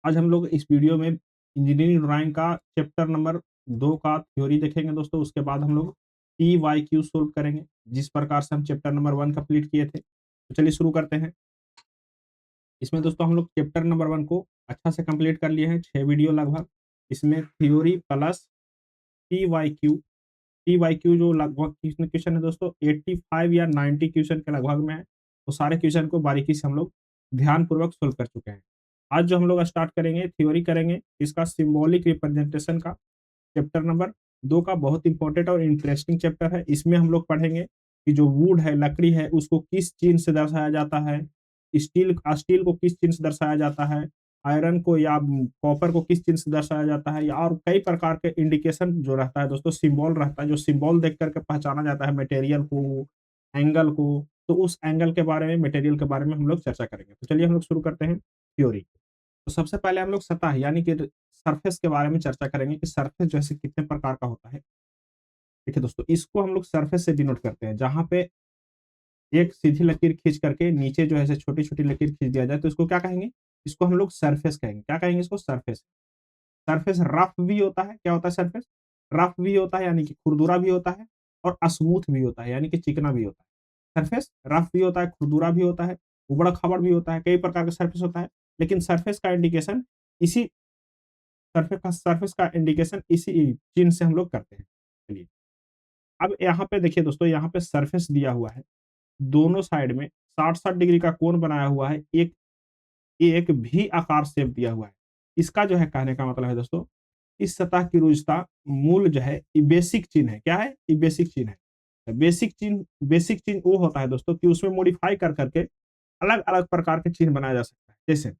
आज हम लोग इस वीडियो में इंजीनियरिंग ड्राइंग का चैप्टर नंबर 2 का थ्योरी देखेंगे दोस्तों। उसके बाद हम लोग पी-वाई-क्यू सोल्व करेंगे, जिस प्रकार से हम चैप्टर नंबर 1 कंप्लीट किए थे। तो चलिए शुरू करते हैं। इसमें दोस्तों हम लोग चैप्टर नंबर 1 को अच्छा से कंप्लीट कर लिए हैं, 6 वीडियो लगभग। इसमें थ्योरी प्लस पी-वाई-क्यू, पी-वाई-क्यू जो लगभग कितने क्वेश्चन है दोस्तों, 85 या 90 क्वेश्चन के लगभग में है। तो सारे क्वेश्चन को बारीकी से हम लोग ध्यानपूर्वक सोल्व कर चुके हैं। आज जो हम लोग स्टार्ट करेंगे, थ्योरी करेंगे, इसका सिंबॉलिक रिप्रेजेंटेशन का चैप्टर नंबर 2 का बहुत इंपॉर्टेंट और इंटरेस्टिंग चैप्टर है। इसमें हम लोग पढ़ेंगे कि जो वुड है, लकड़ी है, उसको किस चिन्ह से दर्शाया जाता है, स्टील स्टील को किस चिन्ह से दर्शाया जाता है, आयरन को या कॉपर को किस चिन्ह से दर्शाया जाता है, या और कई प्रकार के इंडिकेशन जो रहता है दोस्तों, सिंबल रहता है, जो सिंबल देख करके पहचाना जाता है मटेरियल को, एंगल को। तो उस एंगल के बारे में, मटेरियल के बारे में हम लोग चर्चा करेंगे। तो चलिए हम लोग शुरू करते हैं थ्योरी। तो सबसे पहले हम लोग सतह यानी कि सरफेस के बारे में चर्चा करेंगे कि सरफेस जो है कितने प्रकार का होता है। देखिए दोस्तों, इसको हम लोग सरफेस से डिनोट करते हैं, जहां पे एक सीधी लकीर खींच करके नीचे जो है छोटी-छोटी लकीर खींच दिया जाए, तो इसको क्या कहेंगे? इसको हम लोग सरफेस कहेंगे। क्या कहेंगे इसको? सरफेस। सरफेस रफ भी होता है। क्या होता है सरफेस? रफ भी होता है यानी कि खुरदुरा भी होता है, और स्मूथ भी होता है यानी कि चिकना भी होता है। सरफेस रफ भी होता है, खुरदुरा भी होता है, उबड़-खाबड़ भी होता है, कई प्रकार का सरफेस होता है। लेकिन सरफेस का इंडिकेशन इसी सरफेस का इंडिकेशन इसी चिन्ह से हम लोग करते हैं। चलिए, अब यहाँ पे देखिए दोस्तों, यहाँ पे सरफेस दिया हुआ है। दोनों साइड में 60-60 डिग्री का कोण बनाया हुआ है। एक एक भी आकार शेप दिया हुआ है। इसका जो है कहने का मतलब है दोस्तों, इस सतह की रुजता मूल जो है ये बेसिक चिन्ह है। क्या है? ये बेसिक चिन्ह है। बेसिक चिन्ह वो होता है दोस्तों कि उसमें मॉडिफाई कर करके अलग-अलग प्रकार के चिन्ह बनाया जा सकता है। जैसे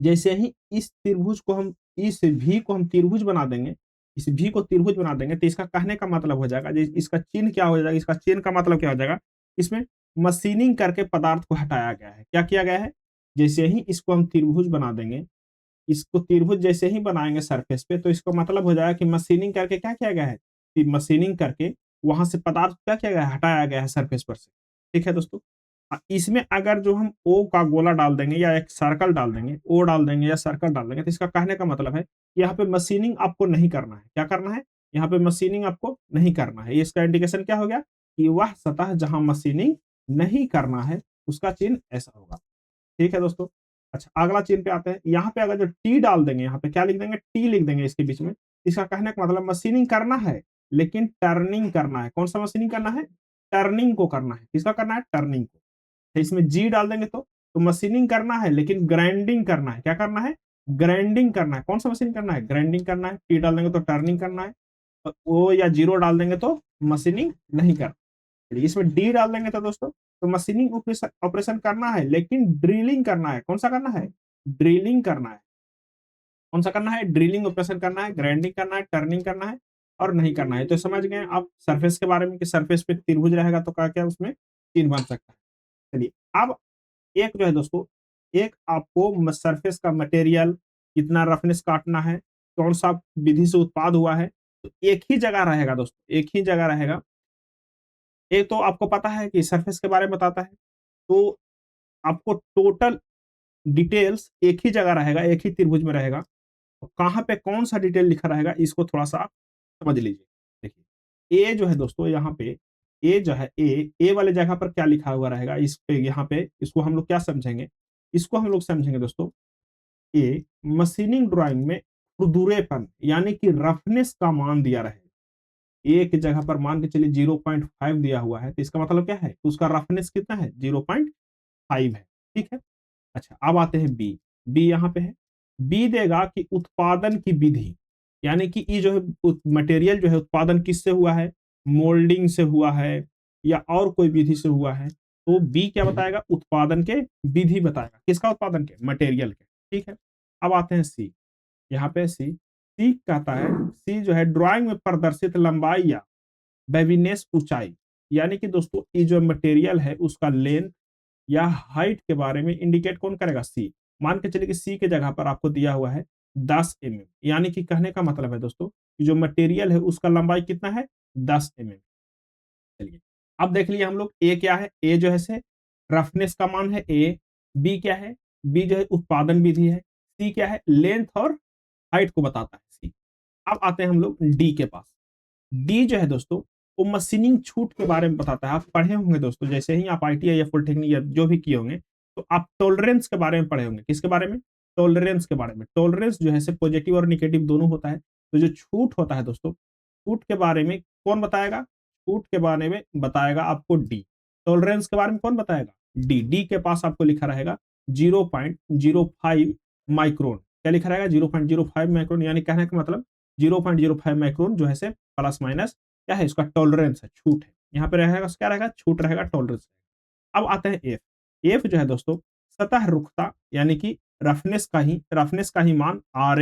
जैसे ही इस भी को हम त्रिभुज बना देंगे, इस भी को त्रिभुज बना देंगे, तो इसका कहने का मतलब हो जाएगा, इसका चिन्ह क्या हो जाएगा, इसका चिन्ह का मतलब क्या हो जाएगा, इसमें मशीनिंग करके पदार्थ को हटाया गया है। क्या किया गया है? जैसे ही इसको हम त्रिभुज बना देंगे, इसको त्रिभुज जैसे ही बनाएंगे सरफेस पे, तो इसका मतलब हो जाएगा कि मशीनिंग करके क्या किया गया है, कि मशीनिंग करके वहां से पदार्थ क्या किया गया है, हटाया गया है सरफेस पर से। ठीक है दोस्तों। इसमें अगर जो हम ओ का गोला डाल देंगे या एक सर्कल डाल देंगे, ओ डाल देंगे या सर्कल डाल देंगे, तो इसका कहने का मतलब है कि यहाँ पे मशीनिंग आपको नहीं करना है। क्या करना है? यहाँ पे मशीनिंग आपको नहीं करना है। इसका इंडिकेशन क्या हो गया कि वह सतह जहां मशीनिंग नहीं करना है, उसका चिन्ह ऐसा होगा। ठीक है दोस्तों। अच्छा, अगला चिन्ह पे आते हैं। यहाँ पे अगर जो टी डाल देंगे, यहाँ पे क्या लिख देंगे, टी लिख देंगे इसके बीच में। इसका कहने का मतलब मशीनिंग करना है, लेकिन टर्निंग करना है। कौन सा मशीनिंग करना है? टर्निंग को करना है। किसका करना है? टर्निंग को। तो इसमें जी डाल देंगे तो मशीनिंग करना है, लेकिन ग्राइंडिंग करना है। क्या करना है? ग्राइंडिंग करना है। कौन सा मशीनिंग करना है? ग्राइंडिंग करना है। टी डाल देंगे तो टर्निंग करना है। और ओ या जीरो डाल देंगे तो मशीनिंग नहीं करना। चलिए, इसमें डी डाल देंगे तो दोस्तों, तो मशीनिंग ऑपरेशन ऑपरेशन करना है, लेकिन ड्रिलिंग करना है। कौन सा करना है? ड्रिलिंग करना है। कौन सा करना है? ड्रिलिंग ऑपरेशन करना है, ग्राइंडिंग करना है, टर्निंग करना है, और नहीं करना है। तो समझ गए आप सरफेस के बारे में कि सरफेस पे त्रिभुज रहेगा तो क्या क्या उसमें चिन्ह बन सकता है। चलिए, अब एक जो है दोस्तों, एक आपको सरफेस का मटेरियल, कितना रफनेस काटना है, कौन सा विधि से उत्पाद हुआ है, तो एक ही जगह रहेगा दोस्तों, एक ही जगह रहेगा। एक तो आपको पता है कि सरफेस के बारे में बताता है, तो आपको टोटल डिटेल्स एक ही जगह रहेगा, एक ही त्रिभुज में रहेगा। तो कहाँ पे कौन-सा डिटेल लिखा रहेगा, इसको थोड़ा-सा आप समझ लीजिए। देखिए, ए जो है दोस्तों, यहाँ पे ए जो है, ए वाले जगह पर क्या लिखा हुआ रहेगा, इस पे यहाँ पे इसको हम लोग क्या समझेंगे? इसको हम लोग समझेंगे दोस्तों, ए मशीनिंग ड्राइंग में खुरदुरेपन यानी कि रफनेस का मान दिया रहे। ए की जगह पर मान के चलिए 0.5 दिया हुआ है, तो इसका मतलब क्या है? उसका रफनेस कितना है? 0.5 है। ठीक है? अच्छा, अब आते हैं बी। बी यहाँ पे है। बी देगा कि उत्पादन की विधि, यानी कि ये जो है मटेरियल जो है उत्पादन किससे हुआ है? मोल्डिंग से हुआ है या और कोई विधि से हुआ है। तो बी क्या बताएगा? उत्पादन के विधि बताएगा। किसका उत्पादन के? मटेरियल के। ठीक है? अब आते हैं सी। यहाँ पे सी, सी कहता है, सी जो है ड्राइंग में प्रदर्शित लंबाई या वेवीनेस ऊंचाई, यानी कि दोस्तों ये जो मटेरियल है उसका लेंथ या हाइट के बारे में इंडिकेट कौन करेगा? सी। मान के चलिए कि सी के जगह पर आपको दिया हुआ है 10 mm, यानी कि कहने का मतलब है दोस्तों कि जो मटेरियल है उसका लंबाई कितना है? 10 mm। चलिए, अब देख लिए हम लोग ए क्या है? ए जो है से रफनेस का मान है ए। बी क्या है? बी जो है उत्पादन विधि है। सी क्या है, लेंथ और हाइट को बताता है सी। अब आते हैं हम लोग डी के पास। डी जो है दोस्तों, वो मशीनिंग छूट के बारे में बताता है। आप पढ़े होंगे दोस्तों, जैसे ही आप आईटीआई या पॉलिटेक्निक या जो भी किए होंगे, तो आप टॉलरेंस के बारे में पढ़े होंगे। किसके बारे में? टॉलरेंस के बारे में। टॉलरेंस जो है पॉजिटिव और निगेटिव दोनों होता है। तो जो छूट होता है दोस्तों, छूट के बारे में कौन बताएगा? छूट के बारे में बताएगा आपको डी। टॉलरेंस के बारे में कौन बताएगा? डी। डी के पास आपको लिखा रहेगा 0.05 माइक्रोन। क्या लिखा रहेगा? 0.05 माइक्रोन, यानी कहने का मतलब 0.05 माइक्रोन जो है प्लस माइनस क्या है, इसका टॉलरेंस है, छूट है। यहाँ पे रहेगा क्या रहेगा? छूट रहेगा, टॉलरेंस। अब आते हैं एफ। एफ जो है दोस्तों, सतह रुखता, यानी कि रफनेस का ही मान R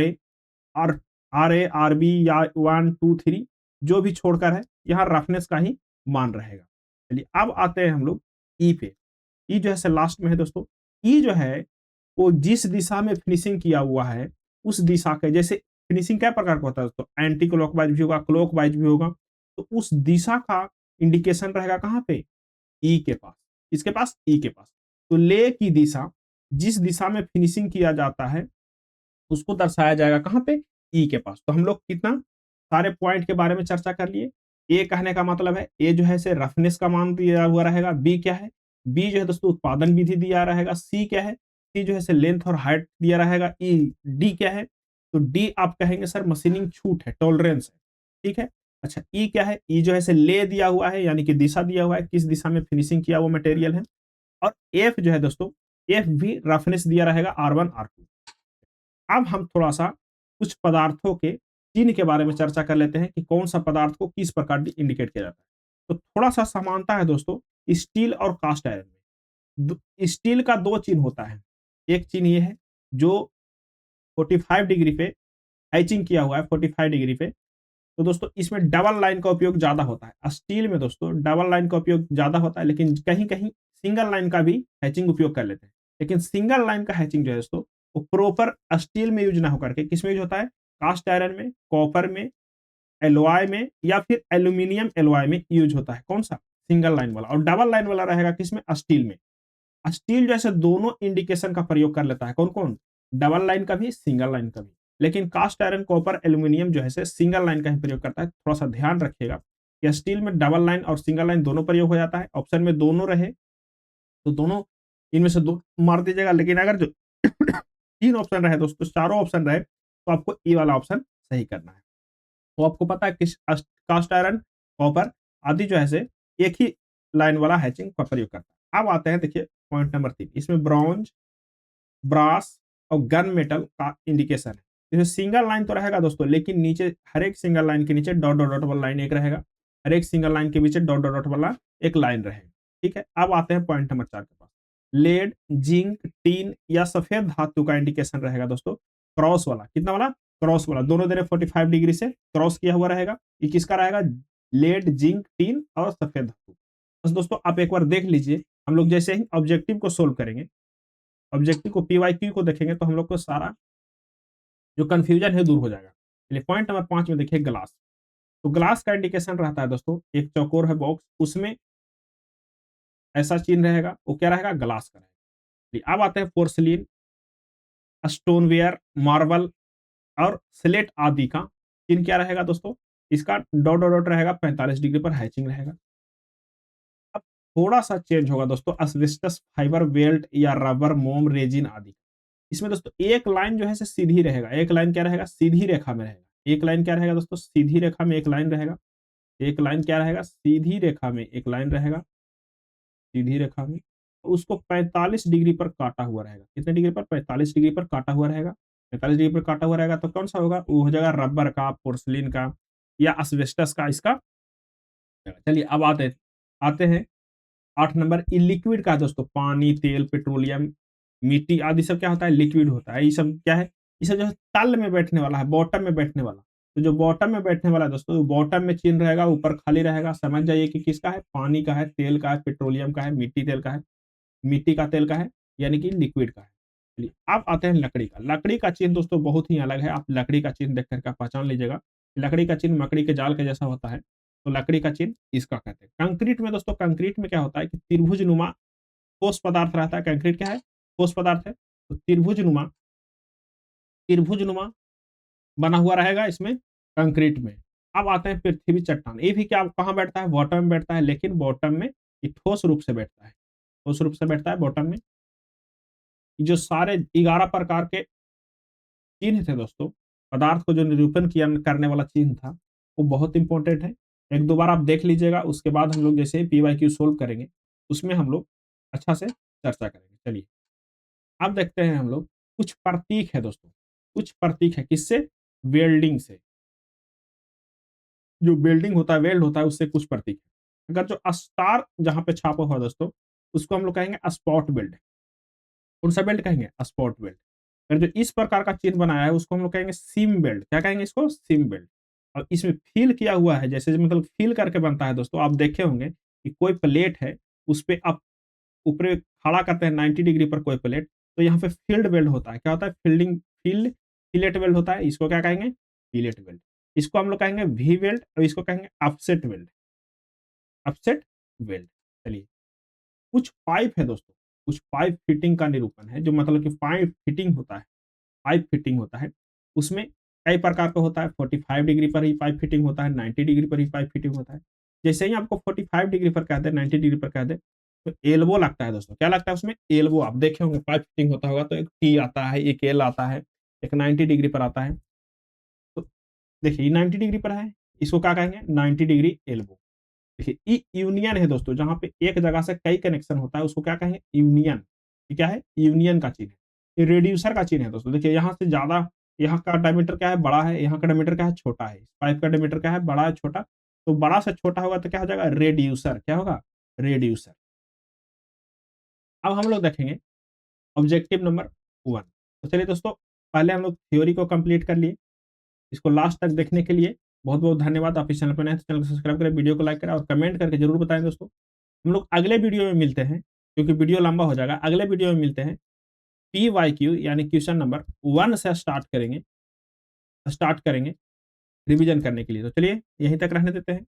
R A R B या 1 2 3 जो भी छोड़कर है, यहाँ रफनेस का ही मान रहेगा। चलिए अब आते हैं हम लोग ई पे। ई जो है लास्ट में है दोस्तों। ई जो है वो जिस दिशा में फिनिशिंग किया हुआ है, उस दिशा के जैसे फिनिशिंग क्या प्रकार का होता है दोस्तों? एंटी क्लॉकवाइज भी होगा, क्लॉकवाइज भी होगा। तो उस दिशा का इंडिकेशन रहेगा कहाँ पे? ई के पास। इसके पास? ई के पास। तो ले की दिशा, जिस दिशा में फिनिशिंग किया जाता है, उसको दर्शाया जाएगा कहाँ पे? ई के पास। तो हम लोग कितना सारे पॉइंट के बारे में चर्चा कर लिए। ए कहने का मतलब है, ए जो है से रफनेस का मान दिया हुआ रहेगा। बी क्या है? बी जो है दोस्तों उत्पादन विधि दिया रहेगा। सी क्या है? सी जो है से लेंथ और हाइट दिया रहेगा। ई डी क्या है? तो डी आप कहेंगे सर मशीनिंग छूट है, टॉलरेंस है। ठीक है। अच्छा ई क्या है? ई जो है से ले दिया हुआ है, यानी कि दिशा दिया हुआ है, किस दिशा में फिनिशिंग किया वो मटेरियल है। और एफ जो है दोस्तों, एफ भी रफनेस दिया रहेगा R1 R2। अब हम थोड़ा-सा कुछ पदार्थों के चिन्ह के बारे में चर्चा कर लेते हैं कि कौन-सा पदार्थ को किस प्रकार इंडिकेट किया जाता है। तो थोड़ा-सा समानता है दोस्तों स्टील और कास्ट आयरन में। दो स्टील का 2 चिन्ह होता है। एक चिन्ह ये है जो 45 डिग्री पे एचिंग किया हुआ है, 45 डिग्री पे। तो दोस्तों इसमें डबल लाइन का उपयोग ज़्यादा होता है। स्टील में दोस्तों डबल लाइन का उपयोग ज़्यादा होता है, लेकिन कहीं-कहीं सिंगल लाइन का भी हैचिंग उपयोग कर लेते हैं। लेकिन सिंगल लाइन का हैचिंग जो है दोस्तों, वो प्रॉपर स्टील में यूज़ ना होकर के किसमें यूज़ होता है? कास्ट आयरन में, कॉपर में, एलॉय में या फिर एल्यूमीनियम एलॉय में यूज़ होता है। कौन-सा? सिंगल लाइन वाला। और डबल लाइन वाला रहेगा किसमें? स्टील में। स्टील जैसे दोनों इंडिकेशन का प्रयोग कर लेता है। कौन-कौन? डबल लाइन का भी, सिंगल लाइन का भी। लेकिन कास्ट आयरन, कॉपर, एल्यूमीनियम जो है सिंगल लाइन का ही प्रयोग करता है। थोड़ा-सा ध्यान रखिएगा कि स्टील में डबल लाइन और सिंगल लाइन दोनों प्रयोग हो जाता है। ऑप्शन में दोनों रहे तो दोनों इनमें से 2 मार दीजिएगा। लेकिन अगर जो 3 ऑप्शन रहे दोस्तों, चारों ऑप्शन रहे, तो आपको ए वाला ऑप्शन सही करना है। तो आपको पता है किस कास्ट आयरन, कॉपर आदि जो है एक ही लाइन वाला हैचिंग का प्रयोग करता है। अब आते हैं देखिए पॉइंट नंबर 3। इसमें ब्रॉन्ज, ब्रास और गन मेटल का इंडिकेशन है। इसमें सिंगल लाइन तो रहेगा दोस्तों, लेकिन नीचे हर एक सिंगल लाइन के नीचे डॉट डॉट डॉट वाला लाइन एक रहेगा। हर एक सिंगल लाइन के पीछे डॉट डॉट डॉट वाला एक लाइन रहेगा। ठीक है। अब आते हैं पॉइंट नंबर 4 के पास। लेड, जिंक, टीन या सफेद धातु का इंडिकेशन रहेगा दोस्तों क्रॉस वाला। कितना वाला? क्रॉस वाला। दोनों तरफ 45 डिग्री से क्रॉस किया हुआ रहेगा। ये किसका रहेगा? लेड, जिंक, टीन और सफेद धातु। बस दोस्तों आप एक बार देख लीजिए। हम लोग जैसे ही ऑब्जेक्टिव को सोल्व करेंगे, ऑब्जेक्टिव को पीवाईक्यू को देखेंगे, तो हम लोग को सारा जो कंफ्यूजन है दूर हो जाएगा। चलिए पॉइंट नंबर 5 में देखिए ग्लास। तो ग्लास का इंडिकेशन रहता है दोस्तों, एक चौकोर है बॉक्स, उसमें ऐसा चिन्ह रहेगा, वो क्या रहेगा? ग्लास का रहेगा। चलिए, अब आते हैं पोर्सिलिन, स्टोनवेयर, मार्बल और स्लेट आदि का चिन्ह क्या रहेगा दोस्तों? इसका डॉट डॉट डॉट रहेगा, 45 डिग्री पर हैचिंग रहेगा। अब थोड़ा-सा चेंज होगा दोस्तों, एस्बेस्टस फाइबर वेल्ट या रबर मोम रेजिन आदि। इसमें दोस्तों एक लाइन जो है सीधी रहेगा। एक लाइन क्या रहेगा? सीधी रेखा में रहेगा। एक लाइन क्या रहेगा दोस्तों? सीधी रेखा में एक लाइन रहेगा। एक लाइन क्या रहेगा? सीधी रेखा में एक लाइन रहेगा, सीधी रेखा में। उसको 45 डिग्री पर काटा हुआ रहेगा। कितने डिग्री पर? 45 डिग्री पर काटा हुआ रहेगा। 45 डिग्री पर काटा हुआ रहेगा तो कौन-सा होगा? वो हो जाएगा रबर का, पोर्सिलिन का या एस्बेस्टस का इसका। चलिए अब आते हैं 8 नंबर लिक्विड का दोस्तों। पानी, तेल, पेट्रोलियम, मिट्टी आदि सब क्या होता है? लिक्विड होता है। ये सब क्या है? ये सब जो है तल में बैठने वाला है, बॉटम में बैठने वाला। तो जो बॉटम में बैठने वाला है दोस्तों, बॉटम में चिन्ह रहेगा, ऊपर खाली रहेगा। समझ जाइए कि किसका है? पानी का है, तेल का है, पेट्रोलियम का है, मिट्टी तेल का है, मिट्टी का तेल का है, यानी कि लिक्विड का है। चलिए अब आते हैं लकड़ी का। लकड़ी का चिन्ह दोस्तों बहुत ही अलग है। आप लकड़ी का चिन्ह देख कर के पहचान लीजिएगा। लकड़ी का चिन्ह मकड़ी के जाल के जैसा होता है। तो लकड़ी का चिन्ह इसका कहते हैं। कंक्रीट में दोस्तों, कंक्रीट में क्या होता है कि त्रिभुजनुमा ठोस पदार्थ रहता है। कंक्रीट क्या है? ठोस पदार्थ है। तो त्रिभुजनुमा त्रिभुजनुमा बना हुआ रहेगा इसमें कंक्रीट में। अब आते हैं पृथ्वी चट्टान, ये भी क्या कहाँ बैठता है? बॉटम में बैठता है, लेकिन बॉटम में ये ठोस रूप से बैठता है, ठोस रूप से बैठता है बॉटम में। जो सारे 11 प्रकार के चिन्ह थे दोस्तों, पदार्थ को जो निरूपण किया करने वाला चिन्ह था, वो बहुत इंपॉर्टेंट है। 1-2 बार आप देख लीजिएगा, उसके बाद हम लोग जैसे ही पीवाईक्यू सोल्व करेंगे, उसमें हम लोग अच्छा से चर्चा करेंगे। चलिए, अब देखते हैं हम लोग कुछ प्रतीक है दोस्तों, कुछ प्रतीक है किससे? वेल्डिंग से। जो वेल्डिंग होता है, वेल्ड होता है, उससे कुछ प्रतीक है। अगर जो स्टार जहाँ पे छापा हुआ है दोस्तों, उसको हम लोग कहेंगे स्पॉट वेल्ड। कौन-सा बेल्ट कहेंगे? Spot belt. फिर जो इस प्रकार का चिन्ह बनाया है उसको हम लोग कहेंगे सीम बेल्ट। क्या कहेंगे इसको? सीम बेल्ट। और इसमें फ़ील किया हुआ है, जैसे मतलब फ़ील करके बनता है दोस्तों, आप देखे होंगे कि कोई प्लेट है, उसपे आप ऊपरे खड़ा करते हैं 90 डिग्री पर कोई प्लेट, तो यहाँ पे फ़ील्ड वेल्ड होता है। क्या होता है? फ़िलेट वेल्ड होता है। इसको क्या कहेंगे? Fillet weld. इसको हम लोग कहेंगे वी वेल्ड और इसको कहेंगे ऑफसेट वेल्ड। Offset weld. चलिए, कुछ पाइप है दोस्तों, कुछ पाइप फिटिंग का निरूपण है, जो मतलब कि पाइप फिटिंग होता है, उसमें कई प्रकार का होता है। 45 डिग्री पर ही पाइप फिटिंग होता है, 90 डिग्री पर ही पाइप फिटिंग होता है। जैसे ही आपको 45 डिग्री पर कह दें, 90 डिग्री पर कह दें, तो एल्बो लगता है दोस्तों। क्या लगता है उसमें? एल्बो। आप देखे होंगे पाइप फिटिंग होता होगा तो एक टी आता है, एक एल आता है, एक 90 डिग्री पर आता है। तो देखिए, ये 90 डिग्री पर है, इसको क्या कहेंगे? 90 डिग्री एल्बो। देखिए, ई यूनियन है दोस्तों, जहाँ पे एक जगह से कई कनेक्शन होता है, उसको क्या कहेंगे? यूनियन। ये क्या है? यूनियन का चिन्ह है। ये रिड्यूसर का चिन्ह है दोस्तों। देखिए, यहाँ से ज़्यादा, यहाँ का डायमीटर क्या है? बड़ा है, यहाँ का डायमीटर क्या है? छोटा है। पाइप का डायमीटर क्या है? बड़ा है, छोटा? तो बड़ा से छोटा होगा तो क्या हो जाएगा? रेड्यूसर। क्या होगा? रेड्यूसर। अब हम लोग देखेंगे ऑब्जेक्टिव नंबर 1। तो चलिए दोस्तों, पहले हम लोग थ्योरी को कंप्लीट कर लिए। इसको लास्ट तक देखने के लिए बहुत-बहुत धन्यवाद। आप इस चैनल पर नए हैं तो चैनल को सब्सक्राइब करें, वीडियो को लाइक करें और कमेंट करके ज़रूर बताएँ दोस्तों। हम लोग अगले वीडियो में मिलते हैं, क्योंकि वीडियो लंबा हो जाएगा। अगले वीडियो में मिलते हैं, पीवाईक्यू यानी क्वेश्चन नंबर 1 से स्टार्ट करेंगे रिवीजन करने के लिए। तो चलिए, यहीं तक रहने देते हैं।